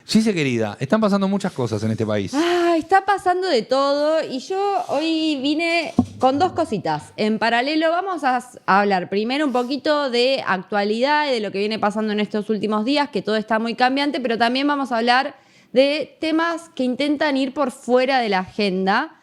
Gise, querida, están pasando muchas cosas en este país. Está pasando de todo y yo hoy vine con dos cositas. En paralelo vamos a hablar primero un poquito de actualidad y de lo que viene pasando en estos últimos días, que todo está muy cambiante, pero también vamos a hablar de temas que intentan ir por fuera de la agenda,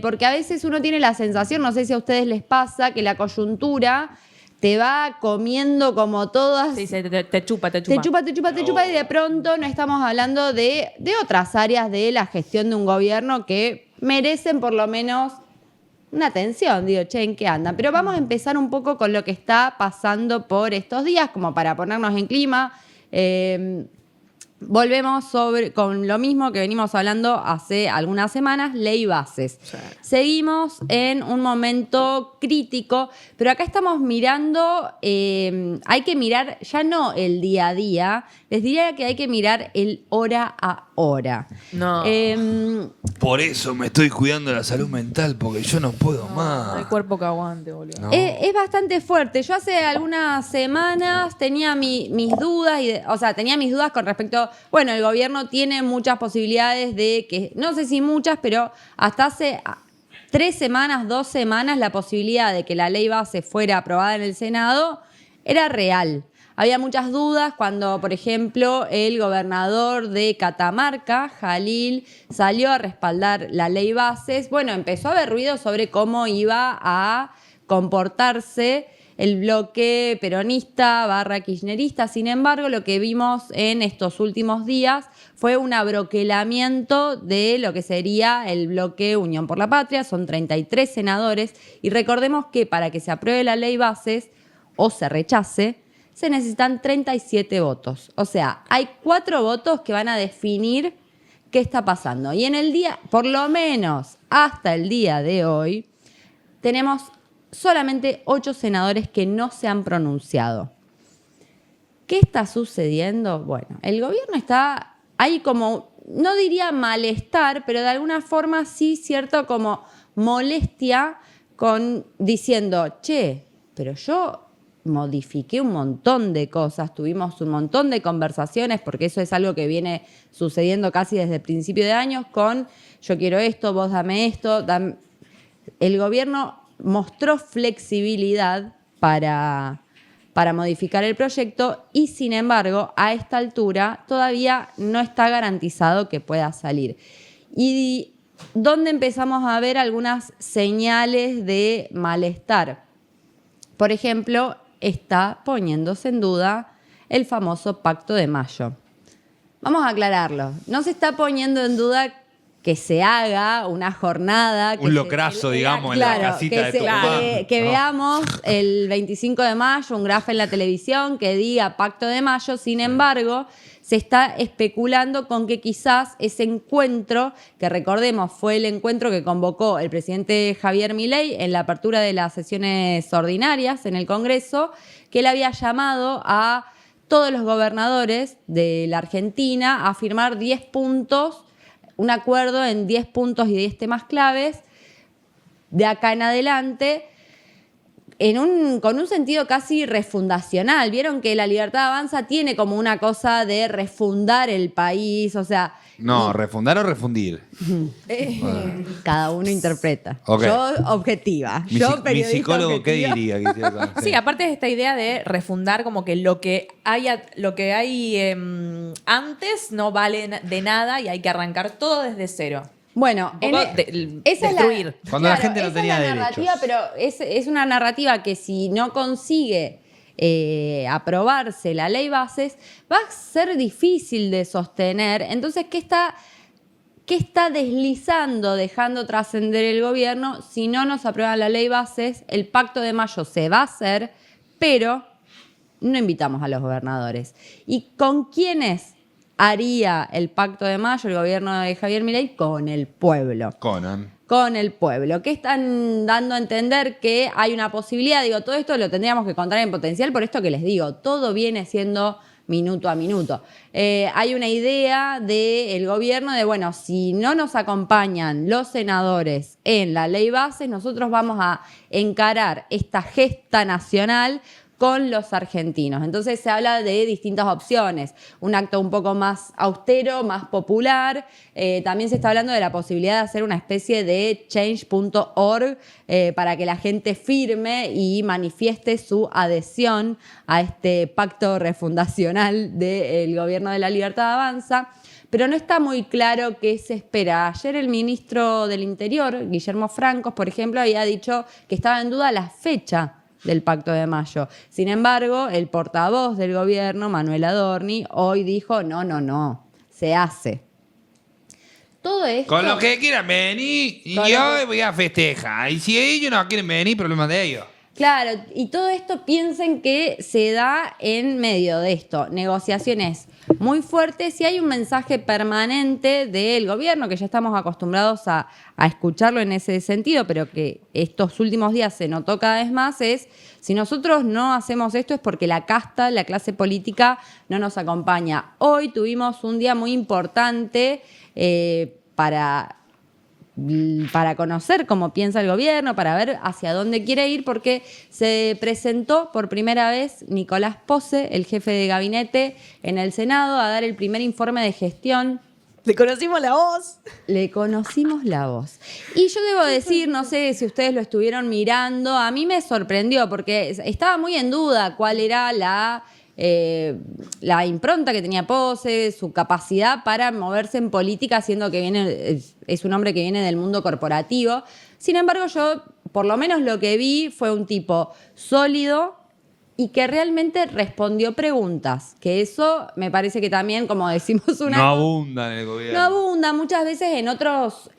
porque a veces uno tiene la sensación, no sé si a ustedes les pasa, que la coyuntura te va comiendo como todas. Sí, te chupa. Te chupa y de pronto no estamos hablando de otras áreas de la gestión de un gobierno que merecen por lo menos una atención. Digo, che, ¿en qué andan? Pero vamos a empezar un poco con lo que está pasando por estos días, como para ponernos en clima. Volvemos con lo mismo que venimos hablando hace algunas semanas, ley bases. Sí. Seguimos en un momento crítico, pero acá estamos mirando, hay que mirar ya no el día a día, les diría que hay que mirar el hora a hora. No. Por eso me estoy cuidando la salud mental, porque yo no puedo más. No hay cuerpo que aguante, boludo. No. Es bastante fuerte. Yo hace algunas semanas tenía mis dudas, tenía mis dudas con respecto. Bueno, el gobierno tiene muchas posibilidades de que, no sé si muchas, pero hasta hace 2 semanas, la posibilidad de que la ley base fuera aprobada en el Senado era real. Había muchas dudas cuando, por ejemplo, el gobernador de Catamarca, Jalil, salió a respaldar la ley bases. Bueno, empezó a haber ruido sobre cómo iba a comportarse el bloque peronista / kirchnerista. Sin embargo, lo que vimos en estos últimos días fue un abroquelamiento de lo que sería el bloque Unión por la Patria. Son 33 senadores y recordemos que para que se apruebe la ley bases o se rechace, se necesitan 37 votos. O sea, hay 4 votos que van a definir qué está pasando. Y en el día, por lo menos hasta el día de hoy, tenemos solamente 8 senadores que no se han pronunciado. ¿Qué está sucediendo? Bueno, el gobierno está ahí como, no diría malestar, pero de alguna forma sí cierto como molestia con diciendo, che, pero yo modifiqué un montón de cosas, tuvimos un montón de conversaciones, porque eso es algo que viene sucediendo casi desde el principio de años con yo quiero esto, vos dame esto. El gobierno mostró flexibilidad para modificar el proyecto y, sin embargo, a esta altura todavía no está garantizado que pueda salir. ¿Y dónde empezamos a ver algunas señales de malestar? Por ejemplo, está poniéndose en duda el famoso Pacto de Mayo. Vamos a aclararlo. No se está poniendo en duda que se haga una jornada. Un locrazo, digamos, claro, en la casita de Tucumán. Que veamos el 25 de mayo un grafo en la televisión que diga Pacto de Mayo. Sin embargo, se está especulando con que quizás ese encuentro, que recordemos fue el encuentro que convocó el presidente Javier Milei en la apertura de las sesiones ordinarias en el Congreso, que él había llamado a todos los gobernadores de la Argentina a firmar 10 puntos, un acuerdo en 10 puntos y 10 temas claves de acá en adelante, con un sentido casi refundacional. Vieron que la Libertad Avanza tiene como una cosa de refundar el país, o sea... No, refundar o refundir. Cada uno interpreta. Okay. Yo objetiva. Mi psicólogo, objetiva. ¿Qué diría? Sí, aparte de esta idea de refundar como que lo que hay antes no vale de nada y hay que arrancar todo desde cero. Bueno, esa destruir. Es Cuando la gente no tenía derechos. Narrativa, pero es una narrativa que si no consigue aprobarse la ley bases, va a ser difícil de sostener. Entonces, ¿qué está deslizando, dejando trascender el gobierno? Si no nos aprueban la ley bases, el Pacto de Mayo se va a hacer, pero no invitamos a los gobernadores. ¿Y con quiénes haría el Pacto de Mayo el gobierno de Javier Milei? Con el pueblo. Con el pueblo. ¿Qué están dando a entender? Que hay una posibilidad. Digo, todo esto lo tendríamos que contar en potencial, por esto que les digo, todo viene siendo minuto a minuto. Hay una idea del gobierno de, bueno, si no nos acompañan los senadores en la ley bases, nosotros vamos a encarar esta gesta nacional con los argentinos. Entonces se habla de distintas opciones, un acto un poco más austero, más popular. También se está hablando de la posibilidad de hacer una especie de change.org para que la gente firme y manifieste su adhesión a este pacto refundacional del Gobierno de la Libertad Avanza. Pero no está muy claro qué se espera. Ayer el ministro del Interior, Guillermo Francos, por ejemplo, había dicho que estaba en duda la fecha del Pacto de Mayo. Sin embargo, el portavoz del gobierno, Manuel Adorni, hoy dijo, no, se hace. Todo esto... Con los que quieran venir, y yo voy a festejar. Y si ellos no quieren venir, problema de ellos. Claro, y todo esto piensen que se da en medio de esto, negociaciones muy fuertes y hay un mensaje permanente del gobierno que ya estamos acostumbrados a escucharlo en ese sentido, pero que estos últimos días se notó cada vez más, es si nosotros no hacemos esto es porque la casta, la clase política no nos acompaña. Hoy tuvimos un día muy importante para conocer cómo piensa el gobierno, para ver hacia dónde quiere ir, porque se presentó por primera vez Nicolás Pose, el jefe de gabinete, en el Senado a dar el primer informe de gestión. Le conocimos la voz. Le conocimos la voz. Y yo debo decir, no sé si ustedes lo estuvieron mirando, a mí me sorprendió porque estaba muy en duda cuál era la impronta que tenía Pose, su capacidad para moverse en política, siendo que es un hombre que viene del mundo corporativo. Sin embargo, yo, por lo menos lo que vi, fue un tipo sólido y que realmente respondió preguntas. Que eso me parece que también, como decimos No abunda en el gobierno. no abunda. Muchas veces en otras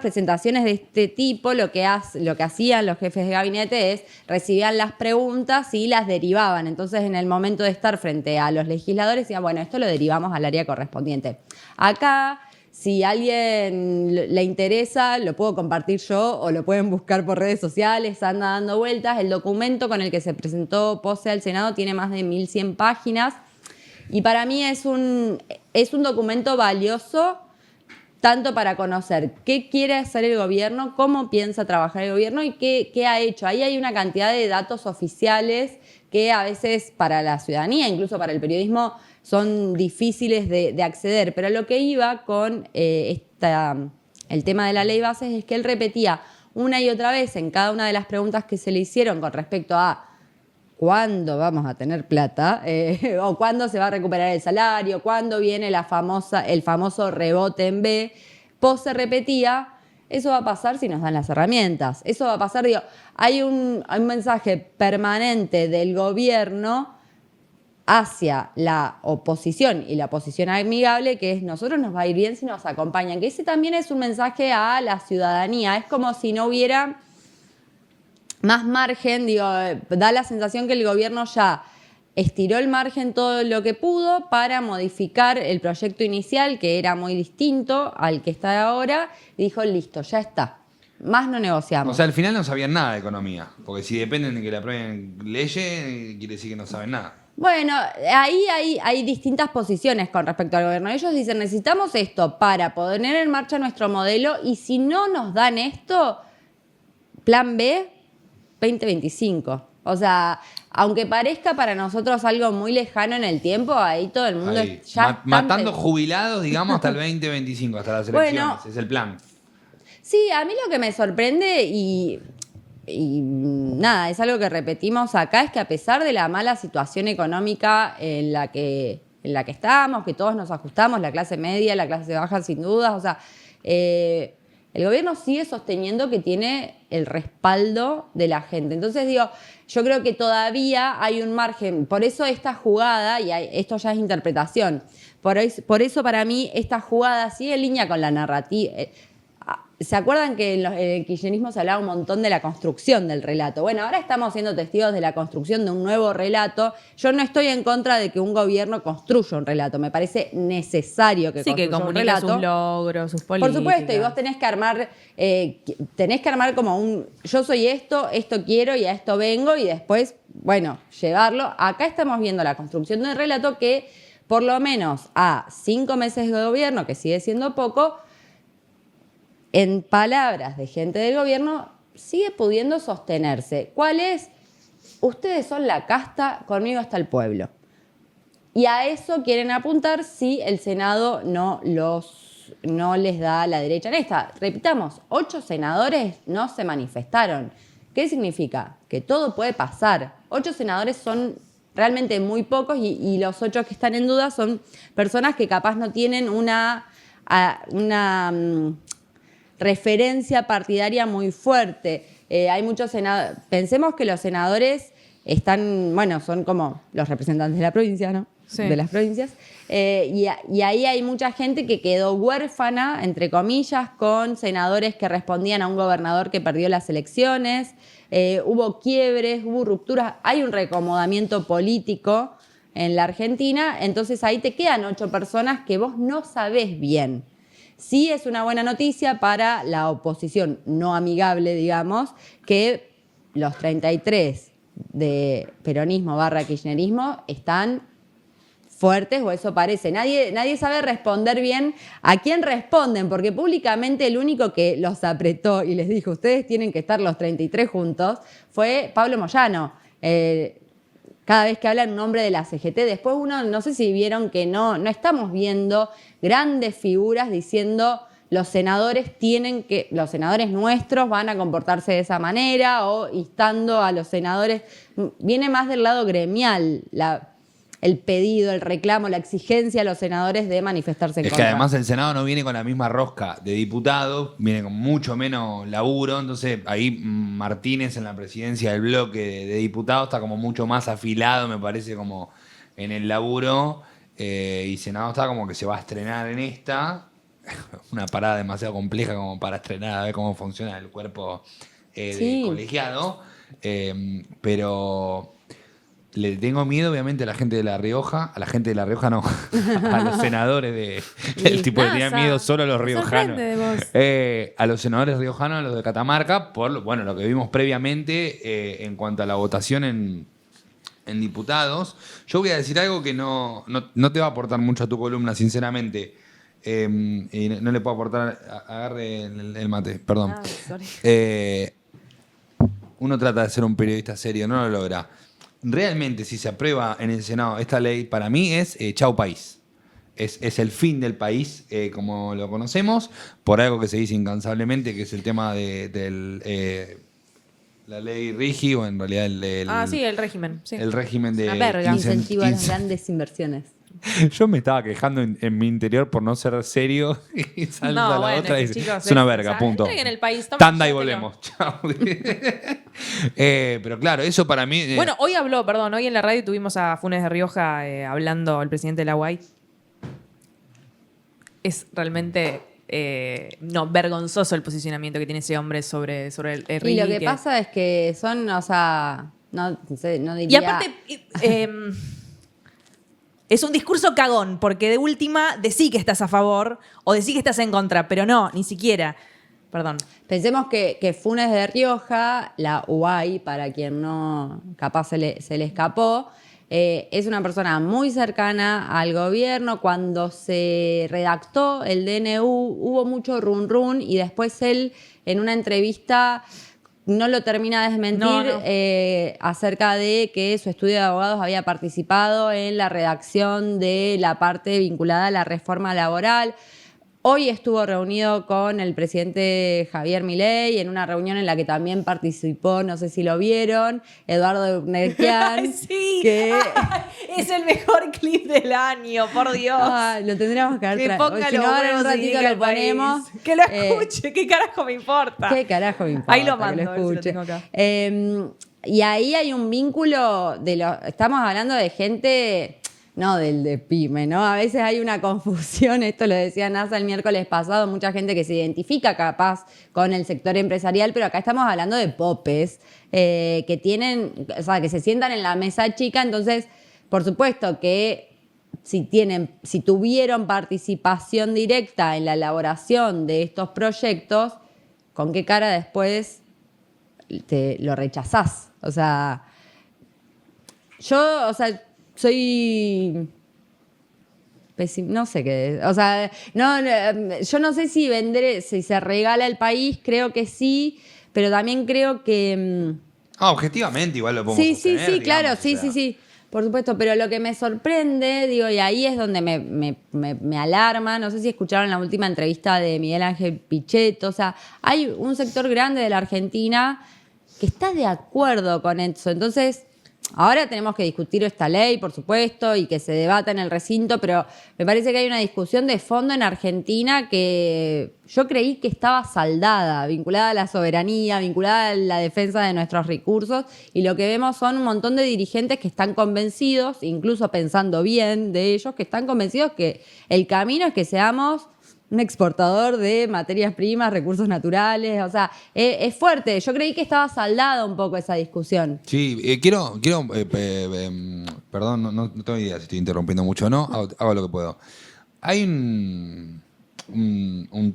presentaciones de este tipo lo que hacían los jefes de gabinete es recibían las preguntas y las derivaban. Entonces, en el momento de estar frente a los legisladores, decían, bueno, esto lo derivamos al área correspondiente. Acá, si a alguien le interesa, lo puedo compartir yo o lo pueden buscar por redes sociales, anda dando vueltas. El documento con el que se presentó Pose al Senado tiene más de 1.100 páginas y para mí es un documento valioso tanto para conocer qué quiere hacer el gobierno, cómo piensa trabajar el gobierno y qué ha hecho. Ahí hay una cantidad de datos oficiales que a veces para la ciudadanía, incluso para el periodismo, son difíciles de acceder. Pero lo que iba con el tema de la ley bases es que él repetía una y otra vez en cada una de las preguntas que se le hicieron con respecto a cuándo vamos a tener plata, o cuándo se va a recuperar el salario, cuándo viene el famoso rebote en B. Pose repetía, eso va a pasar si nos dan las herramientas. Eso va a pasar, hay un mensaje permanente del gobierno hacia la oposición y la oposición amigable, que es nosotros nos va a ir bien si nos acompañan. Que ese también es un mensaje a la ciudadanía. Es como si no hubiera más margen, da la sensación que el gobierno ya estiró el margen todo lo que pudo para modificar el proyecto inicial, que era muy distinto al que está ahora, y dijo, listo, ya está, más no negociamos. O sea, al final no sabían nada de economía, porque si dependen de que le aprueben leyes, quiere decir que no saben nada. Bueno, ahí hay distintas posiciones con respecto al gobierno. Ellos dicen, necesitamos esto para poner en marcha nuestro modelo, y si no nos dan esto, plan B, 2025. O sea, aunque parezca para nosotros algo muy lejano en el tiempo, ahí todo el mundo Ahí, ya matando jubilados, digamos, hasta el 2025, hasta las elecciones. Bueno, es el plan. Sí, a mí lo que me sorprende y nada, es algo que repetimos acá, es que a pesar de la mala situación económica en la que estamos, que todos nos ajustamos, la clase media, la clase baja sin dudas, o sea, el gobierno sigue sosteniendo que tiene el respaldo de la gente. Entonces yo creo que todavía hay un margen. Por eso esta jugada, y esto ya es interpretación, por eso para mí esta jugada sigue en línea con la narrativa. ¿Se acuerdan que en el kirchnerismo se hablaba un montón de la construcción del relato? Bueno, ahora estamos siendo testigos de la construcción de un nuevo relato. Yo no estoy en contra de que un gobierno construya un relato. Me parece necesario que construya un relato. Sí, que comunique sus logros, sus políticas. Por supuesto, y vos tenés que armar como yo soy esto quiero y a esto vengo, y después, bueno, llevarlo. Acá estamos viendo la construcción de un relato que, por lo menos a 5 meses de gobierno, que sigue siendo poco, en palabras de gente del gobierno, sigue pudiendo sostenerse. ¿Cuál es? ustedes son la casta, conmigo hasta el pueblo. Y a eso quieren apuntar si el Senado no les da la derecha en esta. Repitamos, 8 senadores no se manifestaron. ¿Qué significa? Que todo puede pasar. 8 senadores son realmente muy pocos y los 8 que están en duda son personas que capaz no tienen una referencia partidaria muy fuerte. Hay muchos senadores. Pensemos que los senadores son como los representantes de la provincia, ¿no? Sí. De las provincias. Y ahí hay mucha gente que quedó huérfana, entre comillas, con senadores que respondían a un gobernador que perdió las elecciones. Hubo quiebres, hubo rupturas. Hay un reacomodamiento político en la Argentina. Entonces ahí te quedan 8 personas que vos no sabés bien. Sí es una buena noticia para la oposición no amigable, digamos, que los 33 de peronismo / kirchnerismo están fuertes, o eso parece. Nadie sabe responder bien a quién responden, porque públicamente el único que los apretó y les dijo, ustedes tienen que estar los 33 juntos, fue Pablo Moyano. Cada vez que hablan un nombre de la CGT, después uno, no sé si vieron que no estamos viendo grandes figuras diciendo los senadores nuestros van a comportarse de esa manera, o instando a los senadores. Viene más del lado gremial el pedido, el reclamo, la exigencia a los senadores de manifestarse en Es que contra. además el Senado no viene con la misma rosca de diputados, viene con mucho menos laburo, entonces ahí Martínez en la presidencia del bloque de diputados está como mucho más afilado, me parece, como en el laburo, y Senado está como que se va a estrenar en esta, una parada demasiado compleja como para estrenar, a ver cómo funciona el cuerpo Sí. de colegiado, pero... Le tengo miedo, obviamente, a la gente de La Rioja. A la gente de La Rioja no. A los senadores del tipo que tenía Nasa, miedo solo a los me riojanos. sorprende de vos. A los senadores riojanos, a los de Catamarca, por lo que vimos previamente en cuanto a la votación en diputados. Yo voy a decir algo que no te va a aportar mucho a tu columna, sinceramente. Y no le puedo aportar. Agarre el mate, perdón. Ah, sorry. Uno trata de ser un periodista serio, no lo logra. Realmente, si se aprueba en el Senado esta ley, para mí es chau país. Es el fin del país como lo conocemos, por algo que se dice incansablemente, que es el tema de la ley RIGI, o en realidad Sí, el régimen. Sí. el régimen de Una verga. Incentivo a las grandes inversiones. Yo me estaba quejando en mi interior por no ser serio y salta No, la bueno, otra y que, dice, chicos, es una es- verga, o sea, punto. entreguen el país, tomen, Tanda y llévatelo. volvemos. Chao. Pero claro, eso para mí... Bueno, hoy en la radio tuvimos a Funes de Rioja hablando, el presidente de la UAI. Es realmente vergonzoso el posicionamiento que tiene ese hombre sobre el Y lo que Ricky. pasa es que son, o sea, no diría... Y aparte, es un discurso cagón, porque de última decí que estás a favor o decí que estás en contra, pero no, ni siquiera. Perdón. Pensemos que Funes de Rioja, la UAI, para quien no capaz se le escapó, es una persona muy cercana al gobierno. Cuando se redactó el DNU hubo mucho run run y después él en una entrevista no lo termina de desmentir No. acerca de que su estudio de abogados había participado en la redacción de la parte vinculada a la reforma laboral. Hoy estuvo reunido con el presidente Javier Milei en una reunión en la que también participó, no sé si lo vieron, Eduardo Urnequian. Ay, sí. Que Ay, es el mejor clip del año, por Dios. lo tendríamos que haber Que traído. ponga Si no, los ahora en un huevos y ratito diga lo el país. ponemos. Que lo escuche, ¿qué carajo me importa? ¿Qué carajo me importa? Ahí lo que mando, a ver si lo escuche. tengo acá. Y ahí hay un vínculo estamos hablando de gente, no del de pyme, ¿no? A veces hay una confusión, esto lo decía Nasa el miércoles pasado, mucha gente que se identifica capaz con el sector empresarial, pero acá estamos hablando de popes que tienen, o sea, que se sientan en la mesa chica, entonces, por supuesto que si tuvieron participación directa en la elaboración de estos proyectos, ¿con qué cara después te lo rechazás? O sea, yo, soy no sé qué, o sea, yo no sé si se regala el país, creo que sí, pero también creo que Objetivamente igual lo podemos Sí, sostener, sí, claro, digamos, sí, o sea. sí. Por supuesto, pero lo que me sorprende, digo, y ahí es donde me alarma, no sé si escucharon la última entrevista de Miguel Ángel Pichetto, o sea, hay un sector grande de la Argentina que está de acuerdo con eso. Entonces, ahora tenemos que discutir esta ley, por supuesto, y que se debata en el recinto, pero me parece que hay una discusión de fondo en Argentina que yo creí que estaba saldada, vinculada a la soberanía, vinculada a la defensa de nuestros recursos, y lo que vemos son un montón de dirigentes que están convencidos, incluso pensando bien de ellos, que están convencidos que el camino es que seamos un exportador de materias primas, recursos naturales, o sea, es fuerte. Yo creí que estaba saldada un poco esa discusión. Sí, perdón, no tengo idea si estoy interrumpiendo mucho o no, hago lo que puedo. Hay un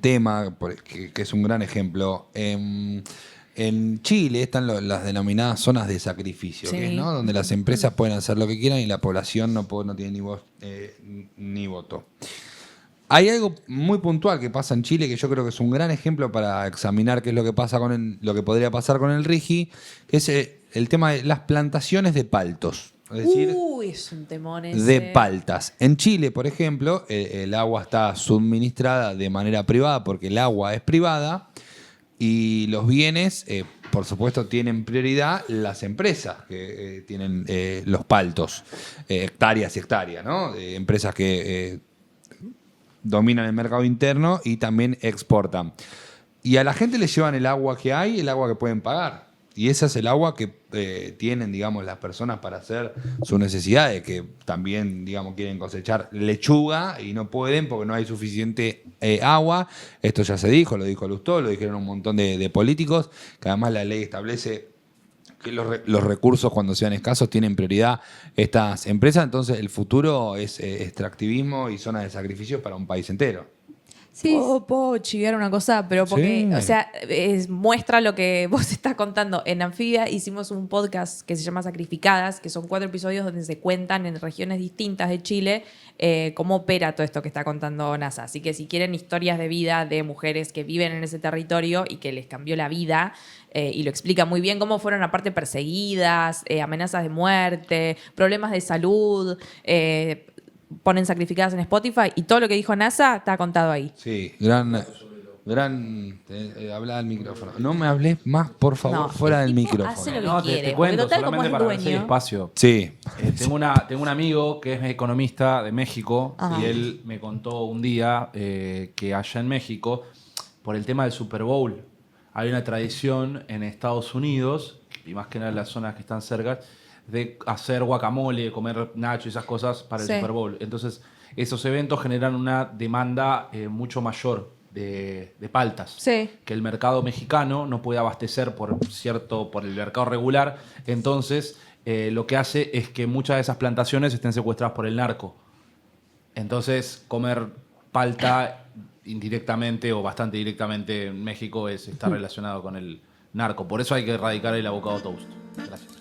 tema que es un gran ejemplo. En Chile están las denominadas zonas de sacrificio, Sí. que es, ¿no? Donde las empresas pueden hacer lo que quieran y la población no tiene ni voz ni voto. Hay algo muy puntual que pasa en Chile que yo creo que es un gran ejemplo para examinar qué es lo que pasa lo que podría pasar con el RIGI, que es el tema de las plantaciones de paltos. Es decir, Uy, es un temón ese. de paltas. En Chile, por ejemplo, el agua está suministrada de manera privada porque el agua es privada y los bienes, por supuesto, tienen prioridad las empresas que tienen los paltos, hectáreas y hectáreas, ¿no? Empresas que dominan el mercado interno y también exportan. Y a la gente le llevan el agua que hay, el agua que pueden pagar. Y ese es el agua que tienen, digamos, las personas para hacer sus necesidades, que también, digamos, quieren cosechar lechuga y no pueden porque no hay suficiente agua. Esto ya se dijo, lo dijo Lustó, lo dijeron un montón de políticos, que además la ley establece que los recursos, cuando sean escasos, tienen prioridad estas empresas. Entonces, el futuro es extractivismo y zona de sacrificio para un país entero. Sí, Puedo chiviar una cosa, pero porque, Sí. o sea, muestra lo que vos estás contando. En Anfibia hicimos un podcast que se llama Sacrificadas, que son 4 episodios donde se cuentan en regiones distintas de Chile cómo opera todo esto que está contando NASA. Así que si quieren historias de vida de mujeres que viven en ese territorio y que les cambió la vida, y lo explica muy bien cómo fueron aparte perseguidas, amenazas de muerte, problemas de salud, ponen Sacrificadas en Spotify y todo lo que dijo NASA está contado ahí. Sí, habla al micrófono. No me hables más, por favor, No, fuera el del tipo micrófono. hace lo que No, quiere, te porque cuento, total, como solamente es para ver si hay dueño. espacio. Sí. Tengo un amigo que es economista de México Ajá. y él me contó un día que allá en México, por el tema del Super Bowl, hay una tradición en Estados Unidos, y más que nada en las zonas que están cerca, de hacer guacamole, comer nacho y esas cosas para el Sí. Super Bowl. Entonces, esos eventos generan una demanda mucho mayor de paltas. Sí. Que el mercado mexicano no puede abastecer por el mercado regular. Entonces, lo que hace es que muchas de esas plantaciones estén secuestradas por el narco. Entonces, comer palta indirectamente o bastante directamente en México está relacionado con el narco. Por eso hay que erradicar el avocado toast. Gracias.